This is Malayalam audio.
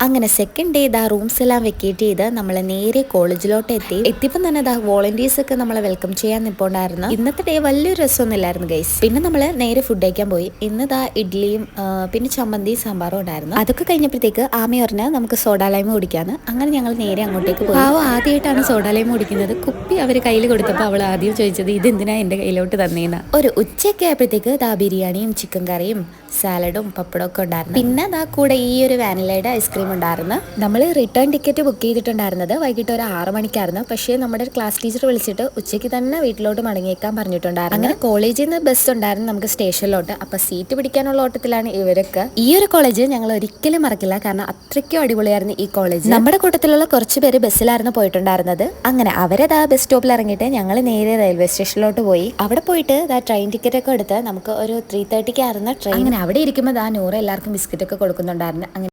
അങ്ങനെ സെക്കൻഡ് ഡേ ഇതാ റൂംസ് എല്ലാം വെക്കേറ്റ് ചെയ്ത് നമ്മൾ നേരെ കോളേജിലോട്ട് എത്തിയപ്പോൾ തന്നെ ഇതാ വോളണ്ടിയേഴ്സ് ഒക്കെ നമ്മളെ വെൽക്കം ചെയ്യാൻ നിൽപ്പുണ്ടായിരുന്നു. ഇന്നത്തെ ഡേ വലിയൊരു രസമൊന്നും ഇല്ലായിരുന്നു ഗൈസ്. പിന്നെ നമ്മൾ നേരെ ഫുഡ് കഴിക്കാൻ പോയി. ഇന്ന് ഇതാ ഇഡ്ഡലിയും പിന്നെ ചമ്മന്തി സാമ്പാറും ഉണ്ടായിരുന്നു. അതൊക്കെ കഴിഞ്ഞപ്പോഴത്തേക്ക് ആമി പറഞ്ഞാൽ നമുക്ക് സോഡാലൈമ കുടിക്കാന്ന്. അങ്ങനെ ഞങ്ങൾ നേരെ അങ്ങോട്ടേക്ക് പോയി. ആദ്യമായിട്ടാണ് സോഡാലൈമ കുടിക്കുന്നത്. കുപ്പി അവർ കയ്യിൽ കൊടുത്തപ്പോൾ അവൾ ആദ്യം ചോദിച്ചത് ഇതെന്തിനാ എൻ്റെ കയ്യിലോട്ട് തന്നേന്ന. ഒരു ഉച്ചയൊക്കെ ആയപ്പോഴത്തേക്ക് ദാ ബിരിയാണിയും ചിക്കൻ കറിയും സാലഡും പപ്പടവും ഒക്കെ ഉണ്ടായിരുന്നു. പിന്നെ അതാ കൂടെ ഈ ഒരു വാനിലയുടെ ഐസ്ക്രീം ഉണ്ടായിരുന്നു. നമ്മൾ റിട്ടേൺ ടിക്കറ്റ് ബുക്ക് ചെയ്തിട്ടുണ്ടായിരുന്നത് വൈകിട്ട് ഒരു 6 മണിക്കായിരുന്നു. പക്ഷേ നമ്മുടെ ക്ലാസ് ടീച്ചർ വിളിച്ചിട്ട് ഉച്ചയ്ക്ക് തന്നെ വീട്ടിലോട്ട് മടങ്ങിയേക്കാൻ പറഞ്ഞിട്ടുണ്ടായിരുന്നു. അങ്ങനെ കോളേജിൽ നിന്ന് ബസ് ഉണ്ടായിരുന്നു നമുക്ക് സ്റ്റേഷനിലോട്ട്. അപ്പൊ സീറ്റ് പിടിക്കാനുള്ള ഓട്ടത്തിലാണ് ഇവരൊക്കെ. ഈ ഒരു കോളേജ് ഞങ്ങൾ ഒരിക്കലും മറക്കില്ല, കാരണം അത്രയ്ക്കും അടിപൊളിയായിരുന്നു ഈ കോളേജ്. നമ്മുടെ കൂട്ടത്തിലുള്ള കുറച്ച് പേര് ബസ്സിലായിരുന്നു പോയിട്ടുണ്ടായിരുന്നത്. അങ്ങനെ അവരത് ആ ബസ് സ്റ്റോപ്പിൽ ഇറങ്ങിയിട്ട് ഞങ്ങൾ നേരെ റെയിൽവേ സ്റ്റേഷനിലോട്ട് പോയി. അവിടെ പോയിട്ട് ട്രെയിൻ ടിക്കറ്റ് ഒക്കെ എടുത്ത് നമുക്ക് ഒരു 3:30 ആയിരുന്നു ട്രെയിൻ. അങ്ങനെ അവിടെ ഇരിക്കുമ്പോൾ നൂറ് എല്ലാവർക്കും ബിസ്ക്കറ്റ് ഒക്കെ കൊടുക്കുന്നുണ്ടായിരുന്നു. അങ്ങനെ